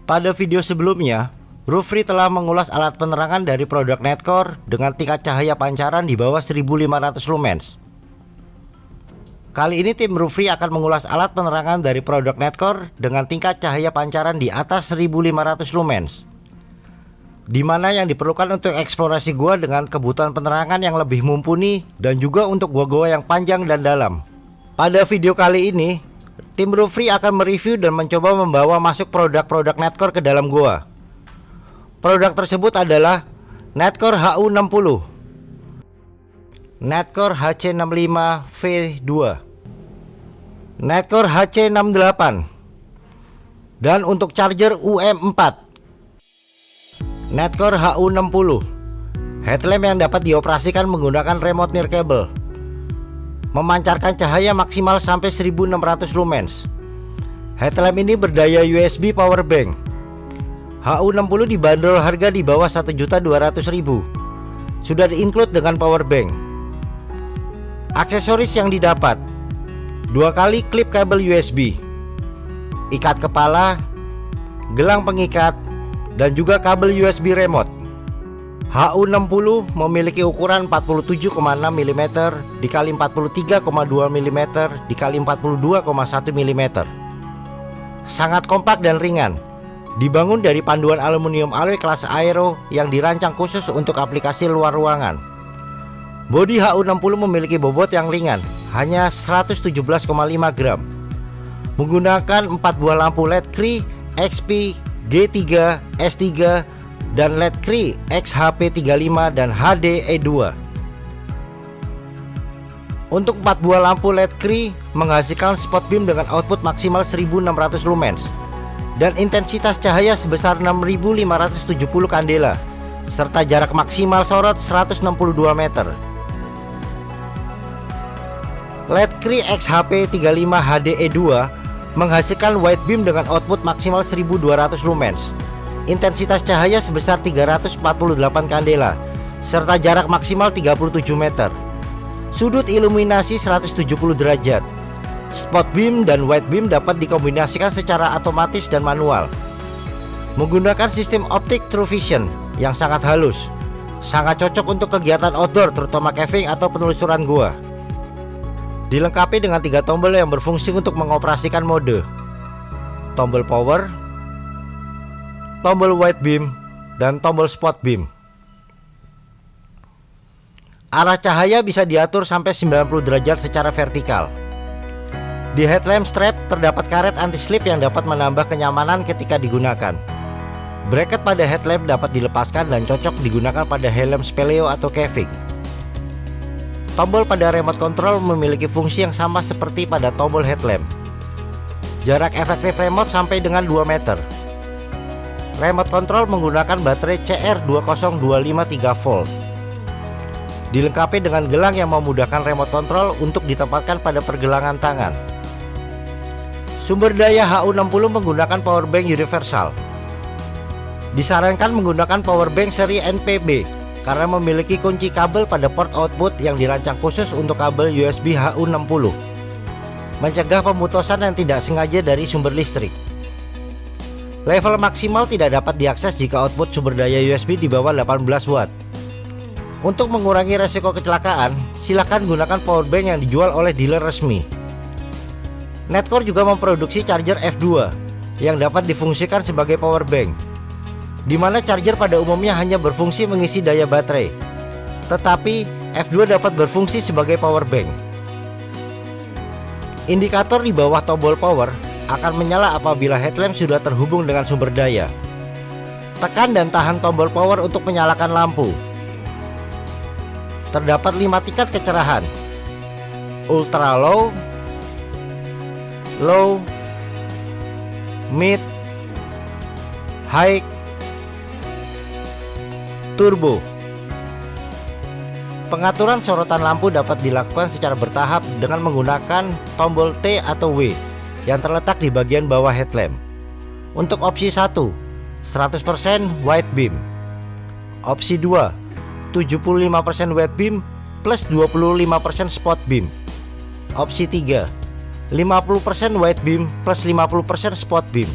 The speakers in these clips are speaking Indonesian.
Pada video sebelumnya, Roofree telah mengulas alat penerangan dari produk Netcore dengan tingkat cahaya pancaran di bawah 1500 lumens. Kali ini tim Roofree akan mengulas alat penerangan dari produk Netcore dengan tingkat cahaya pancaran di atas 1500 lumens, di mana yang diperlukan untuk eksplorasi gua dengan kebutuhan penerangan yang lebih mumpuni dan juga untuk gua-gua yang panjang dan dalam. Pada video kali ini, tim Roofree akan mereview dan mencoba membawa masuk produk-produk Netcore ke dalam gua. Produk tersebut adalah Netcore HU60, Netcore HC65 V2, Netcore HC68, dan untuk charger UM4, Netcore HU60, headlamp yang dapat dioperasikan menggunakan remote near cable, memancarkan cahaya maksimal sampai 1600 lumens. Headlamp ini berdaya USB power bank. HU60 dibanderol harga di bawah 1.200.000. Sudah di-include dengan power bank. Aksesoris yang didapat: 2 kali klip kabel USB, ikat kepala, gelang pengikat, dan juga kabel USB remote. HU60 memiliki ukuran 47,6 mm dikali 43,2 mm dikali 42,1 mm. Sangat kompak dan ringan. Dibangun dari panduan aluminium alloy kelas aero yang dirancang khusus untuk aplikasi luar ruangan. Bodi HU60 memiliki bobot yang ringan, hanya 117,5 gram. Menggunakan 4 buah lampu LED Cree XP, G3, S3, dan LED Cree XHP35 dan HDE2. Untuk 4 buah lampu LED Cree menghasilkan spot beam dengan output maksimal 1600 lumens dan intensitas cahaya sebesar 6570 kandela serta jarak maksimal sorot 162 meter. LED Cree XHP35 HDE2 menghasilkan wide beam dengan output maksimal 1200 lumens, intensitas cahaya sebesar 348 kandela serta jarak maksimal 37 meter. Sudut iluminasi 170 derajat. Spot beam dan wide beam dapat dikombinasikan secara otomatis dan manual. Menggunakan sistem optik True Vision yang sangat halus. Sangat cocok untuk kegiatan outdoor, terutama caving atau penelusuran gua. Dilengkapi dengan 3 tombol yang berfungsi untuk mengoperasikan mode: tombol power, tombol wide beam, dan tombol spot beam. Arah cahaya bisa diatur sampai 90 derajat secara vertikal. Di headlamp strap terdapat karet anti-slip yang dapat menambah kenyamanan ketika digunakan. Bracket pada headlamp dapat dilepaskan dan cocok digunakan pada helm speleo atau caving. Tombol pada remote control memiliki fungsi yang sama seperti pada tombol headlamp. Jarak efektif remote sampai dengan 2 meter. Remote control menggunakan baterai CR20253V. Dilengkapi dengan gelang yang memudahkan remote control untuk ditempatkan pada pergelangan tangan. Sumber daya HU60 menggunakan power bank universal. Disarankan menggunakan power bank seri NPB karena memiliki kunci kabel pada port output yang dirancang khusus untuk kabel USB HU60, mencegah pemutusan yang tidak sengaja dari sumber listrik. Level maksimal tidak dapat diakses jika output sumber daya USB di bawah 18 watt. Untuk mengurangi resiko kecelakaan, silakan gunakan power bank yang dijual oleh dealer resmi. Netcore juga memproduksi charger F2 yang dapat difungsikan sebagai power bank, di mana charger pada umumnya hanya berfungsi mengisi daya baterai, tetapi F2 dapat berfungsi sebagai power bank. Indikator di bawah tombol power akan menyala apabila headlamp sudah terhubung dengan sumber daya. Tekan dan tahan tombol power untuk menyalakan lampu. Terdapat 5 tingkat kecerahan: ultra low, low, mid, high, turbo. Pengaturan sorotan lampu dapat dilakukan secara bertahap dengan menggunakan tombol T atau W yang terletak di bagian bawah headlamp. Untuk opsi 1, 100% wide beam. Opsi 2, 75% wide beam plus 25% spot beam. Opsi 3, 50% wide beam plus 50% spot beam.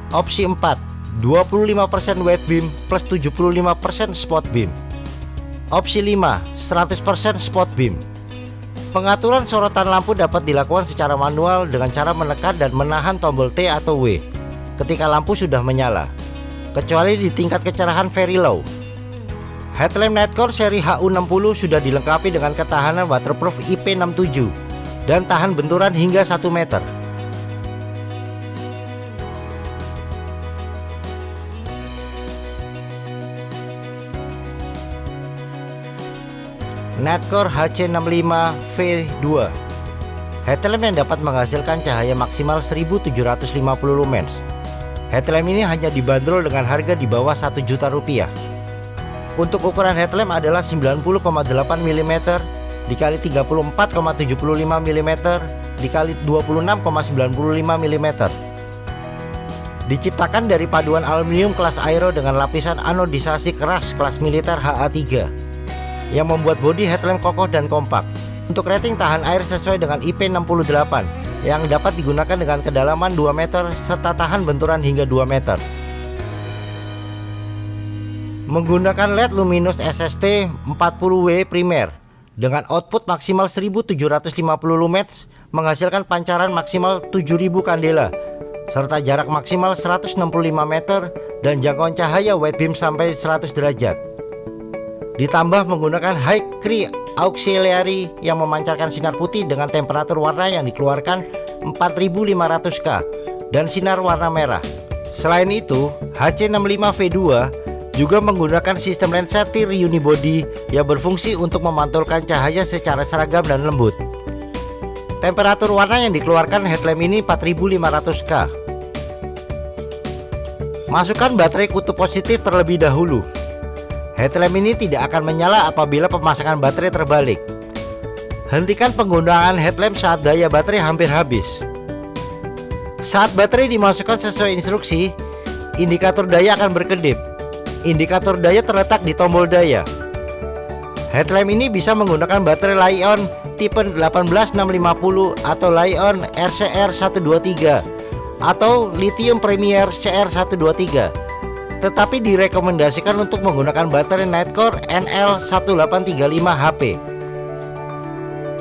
Opsi 4, 25% wide beam plus 75% spot beam. Opsi 5, 100% spot beam. Pengaturan sorotan lampu dapat dilakukan secara manual dengan cara menekan dan menahan tombol T atau W ketika lampu sudah menyala, kecuali di tingkat kecerahan very low. Headlamp Nightcore seri HU60 sudah dilengkapi dengan ketahanan waterproof IP67 dan tahan benturan hingga 1 meter. Nightcore HC65 V2 headlamp yang dapat menghasilkan cahaya maksimal 1750 lumens. Headlamp ini hanya dibanderol dengan harga di bawah 1 juta rupiah. Untuk ukuran headlamp adalah 90,8 mm dikali 34,75 mm dikali 26,95 mm. Diciptakan dari paduan aluminium kelas aero dengan lapisan anodisasi keras kelas militer HA3 yang membuat bodi headlamp kokoh dan kompak. Untuk rating tahan air sesuai dengan IP68 yang dapat digunakan dengan kedalaman 2 meter serta tahan benturan hingga 2 meter. Menggunakan LED luminous SST 40W primer dengan output maksimal 1750 lumens menghasilkan pancaran maksimal 7000 kandela serta jarak maksimal 165 meter dan jangkauan cahaya wide beam sampai 100 derajat. Ditambah menggunakan high Cree auxiliary yang memancarkan sinar putih dengan temperatur warna yang dikeluarkan 4500K dan sinar warna merah. Selain itu, HC65 V2 juga menggunakan sistem lensa tir unibody yang berfungsi untuk memantulkan cahaya secara seragam dan lembut. Temperatur warna yang dikeluarkan headlamp ini 4500K. Masukkan baterai kutub positif terlebih dahulu. Headlamp ini tidak akan menyala apabila pemasangan baterai terbalik. Hentikan penggunaan headlamp saat daya baterai hampir habis. Saat baterai dimasukkan sesuai instruksi, indikator daya akan berkedip. Indikator daya terletak di tombol daya. Headlamp ini bisa menggunakan baterai Li-ion tipe 18650 atau Li-ion RCR123 atau Lithium Premier CR123. Tetapi direkomendasikan untuk menggunakan baterai Nightcore NL1835HP.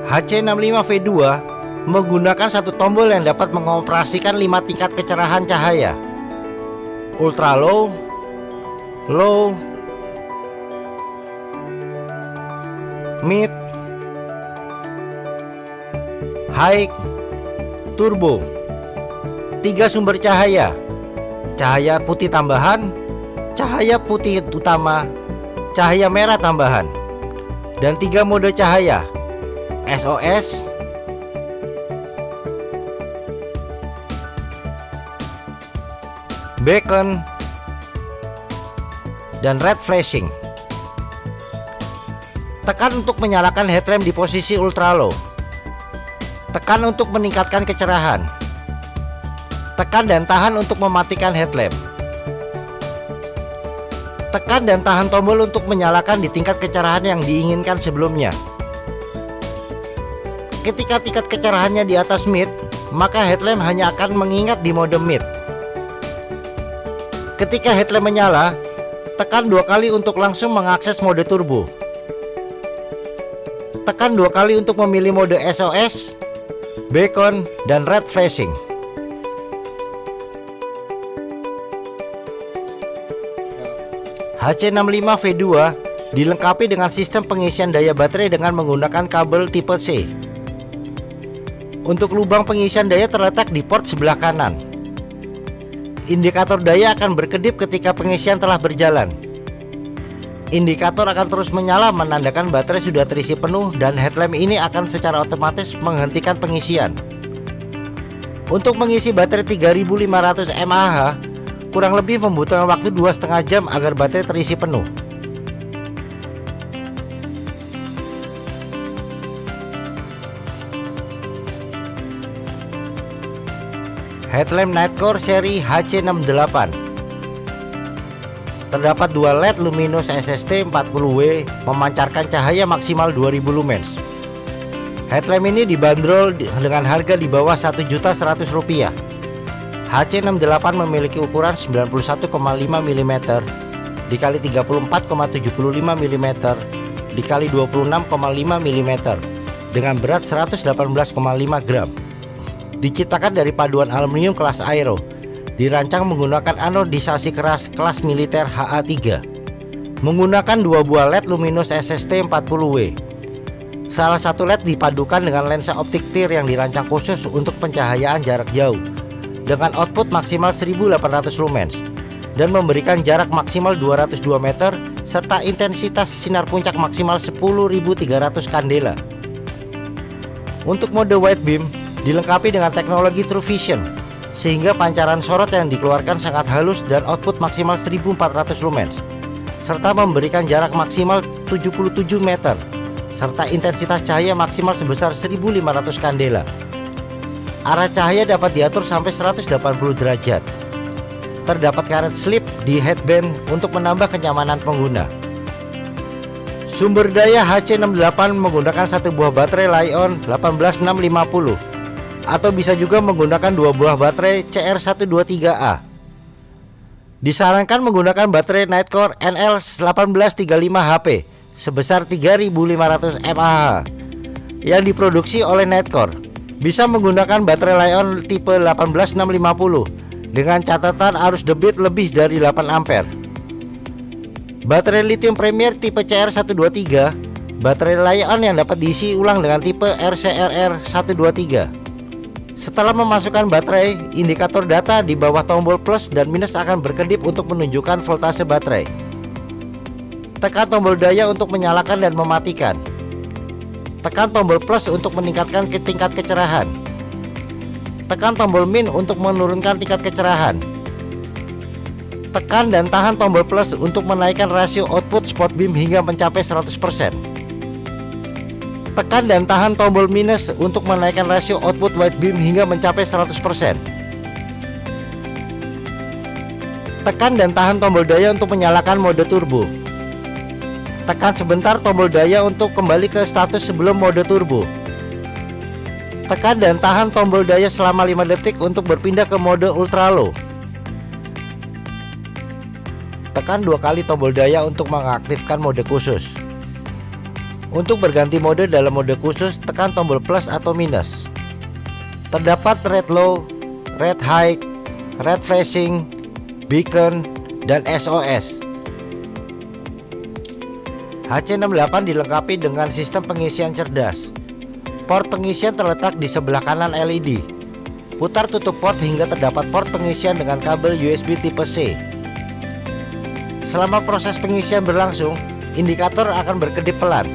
HC65 V2 menggunakan satu tombol yang dapat mengoperasikan 5 tingkat kecerahan cahaya: ultra low, low, mid, high, turbo. 3 sumber cahaya: cahaya putih tambahan, cahaya putih utama, cahaya merah tambahan, dan 3 mode cahaya: SOS, beacon, dan red flashing. Tekan untuk menyalakan headlamp di posisi ultra low. Tekan untuk meningkatkan kecerahan. Tekan dan tahan untuk mematikan headlamp. Tekan dan tahan tombol untuk menyalakan di tingkat kecerahan yang diinginkan sebelumnya. Ketika tingkat kecerahannya di atas mid, maka headlamp hanya akan mengingat di mode mid. Ketika headlamp menyala, tekan 2 kali untuk langsung mengakses mode turbo. Tekan 2 kali untuk memilih mode SOS, beacon, dan red flashing. HC65 V2 dilengkapi dengan sistem pengisian daya baterai dengan menggunakan kabel tipe C. Untuk lubang pengisian daya terletak di port sebelah kanan. Indikator daya akan berkedip ketika pengisian telah berjalan. Indikator akan terus menyala menandakan baterai sudah terisi penuh dan headlamp ini akan secara otomatis menghentikan pengisian. Untuk mengisi baterai 3500 mAh kurang lebih membutuhkan waktu 2,5 jam agar baterai terisi penuh. Headlamp Nightcore seri HC68. Terdapat 2 LED luminous SST 40W memancarkan cahaya maksimal 2000 lumens. Headlamp ini dibanderol dengan harga di bawah Rp1.100.000. HC68 memiliki ukuran 91,5 mm dikali 34,75 mm dikali 26,5 mm dengan berat 118,5 gram. Diciptakan dari paduan aluminium kelas aero, dirancang menggunakan anodisasi keras kelas militer HA3, menggunakan 2 buah LED luminous SST 40W. Salah satu LED dipadukan dengan lensa optik tir yang dirancang khusus untuk pencahayaan jarak jauh dengan output maksimal 1800 lumens dan memberikan jarak maksimal 202 meter serta intensitas sinar puncak maksimal 10.300 kandela. Untuk mode wide beam dilengkapi dengan teknologi True Vision sehingga pancaran sorot yang dikeluarkan sangat halus dan output maksimal 1400 lumens serta memberikan jarak maksimal 77 meter serta intensitas cahaya maksimal sebesar 1500 kandela. Arah cahaya dapat diatur sampai 180 derajat. Terdapat karet slip di headband untuk menambah kenyamanan pengguna. Sumber daya HC68 menggunakan satu buah baterai Li-ion 18650 atau bisa juga menggunakan 2 buah baterai CR123A. Disarankan menggunakan baterai Nitecore NL1835HP sebesar 3500 mAh yang diproduksi oleh Nitecore. Bisa menggunakan baterai Li-ion tipe 18650 dengan catatan arus debit lebih dari 8 ampere. Baterai lithium premier tipe CR123, baterai Li-ion yang dapat diisi ulang dengan tipe RCRR123. Setelah memasukkan baterai, indikator data di bawah tombol plus dan minus akan berkedip untuk menunjukkan voltase baterai. Tekan tombol daya untuk menyalakan dan mematikan. Tekan tombol plus untuk meningkatkan tingkat kecerahan. Tekan tombol min untuk menurunkan tingkat kecerahan. Tekan dan tahan tombol plus untuk menaikkan rasio output spot beam hingga mencapai 100%. Tekan dan tahan tombol minus untuk menaikkan rasio output wide beam hingga mencapai 100%. Tekan dan tahan tombol daya untuk menyalakan mode turbo. Tekan sebentar tombol daya untuk kembali ke status sebelum mode turbo. Tekan dan tahan tombol daya selama 5 detik untuk berpindah ke mode ultra low. Tekan 2 kali tombol daya untuk mengaktifkan mode khusus. Untuk berganti mode dalam mode khusus, tekan tombol plus atau minus. Terdapat red low, red high, red flashing, beacon, dan SOS. HC68 dilengkapi dengan sistem pengisian cerdas. Port pengisian terletak di sebelah kanan LED. Putar tutup port hingga terdapat port pengisian dengan kabel USB tipe C. Selama proses pengisian berlangsung, indikator akan berkedip pelan.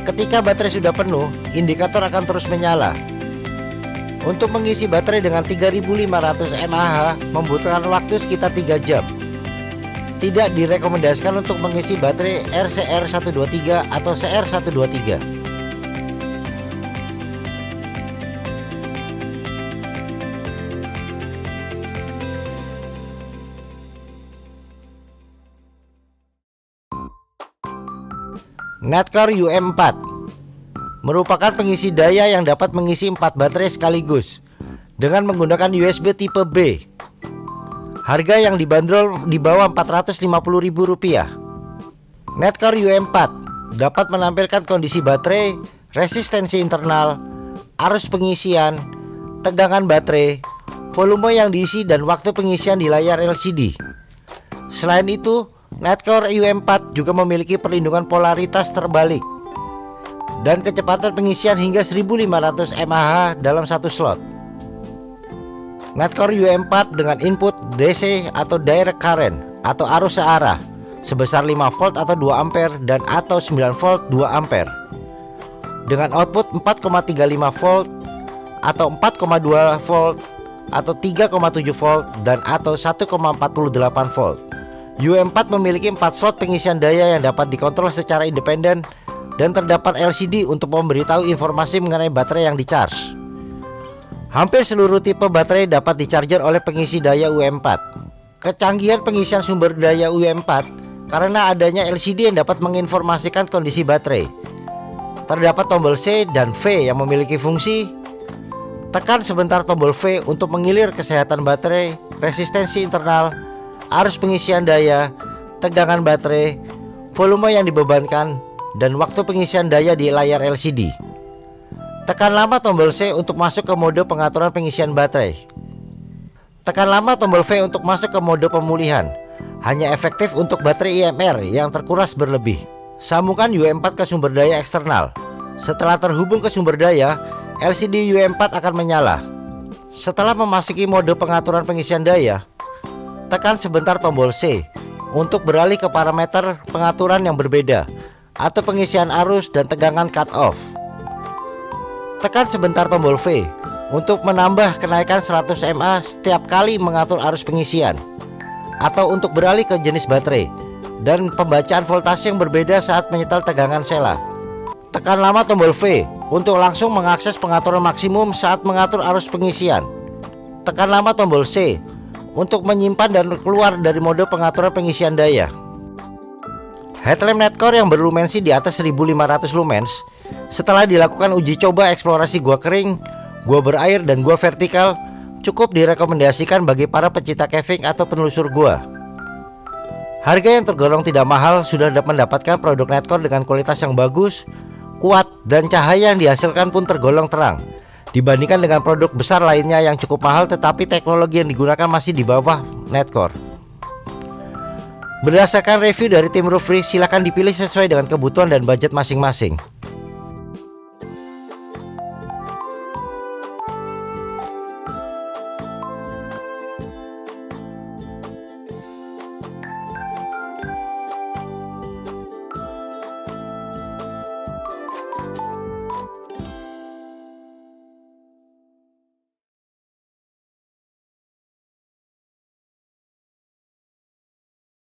Ketika baterai sudah penuh, indikator akan terus menyala. Untuk mengisi baterai dengan 3500 mAh membutuhkan waktu sekitar 3 jam. Tidak direkomendasikan untuk mengisi baterai RCR123 atau CR123. Nitecore UM4 merupakan pengisi daya yang dapat mengisi 4 baterai sekaligus dengan menggunakan USB tipe B. Harga yang dibanderol di bawah Rp450.000. Nitecore UM4 dapat menampilkan kondisi baterai, resistensi internal, arus pengisian, tegangan baterai, volume yang diisi dan waktu pengisian di layar LCD. Selain itu, Nitecore UM4 juga memiliki perlindungan polaritas terbalik dan kecepatan pengisian hingga 1500 mAh dalam satu slot. Nitecore UM4 dengan input DC atau direct current atau arus searah sebesar 5 volt atau 2 ampere dan atau 9 volt 2 ampere dengan output 4,35 volt atau 4,2 volt atau 3,7 volt dan atau 1,48 volt. UM4 memiliki 4 slot pengisian daya yang dapat dikontrol secara independen dan terdapat LCD untuk memberitahu informasi mengenai baterai yang di-charge. Hampir seluruh tipe baterai dapat di-charger oleh pengisi daya UM4. Kecanggihan pengisian sumber daya UM4 karena adanya LCD yang dapat menginformasikan kondisi baterai. Terdapat tombol C dan V yang memiliki fungsi Tekan sebentar tombol V untuk mengilir kesehatan baterai, resistensi internal, arus pengisian daya, tegangan baterai, volume yang dibebankan, dan waktu pengisian daya di layar LCD. Tekan lama tombol C untuk masuk ke mode pengaturan pengisian baterai. Tekan lama tombol V untuk masuk ke mode pemulihan. Hanya efektif untuk baterai IMR yang terkuras berlebih. Sambungkan UM4 ke sumber daya eksternal. Setelah terhubung ke sumber daya, LCD UM4 akan menyala. Setelah memasuki mode pengaturan pengisian daya, tekan sebentar tombol C untuk beralih ke parameter pengaturan yang berbeda atau pengisian arus dan tegangan cut off. Tekan sebentar tombol V untuk menambah kenaikan 100 mA setiap kali mengatur arus pengisian, atau untuk beralih ke jenis baterai dan pembacaan voltase yang berbeda saat menyetel tegangan sela. Tekan lama tombol V untuk langsung mengakses pengaturan maksimum saat mengatur arus pengisian. Tekan lama tombol C untuk menyimpan dan keluar dari mode pengaturan pengisian daya. Headlamp Netcore yang berlumensi di atas 1500 lumens setelah dilakukan uji coba eksplorasi gua kering, gua berair, dan gua vertikal, cukup direkomendasikan bagi para pecinta caving atau penelusur gua. Harga yang tergolong tidak mahal sudah dapat mendapatkan produk Netcore dengan kualitas yang bagus, kuat, dan cahaya yang dihasilkan pun tergolong terang dibandingkan dengan produk besar lainnya yang cukup mahal tetapi teknologi yang digunakan masih di bawah Netcore. Berdasarkan review dari tim Roofree, silakan dipilih sesuai dengan kebutuhan dan budget masing-masing.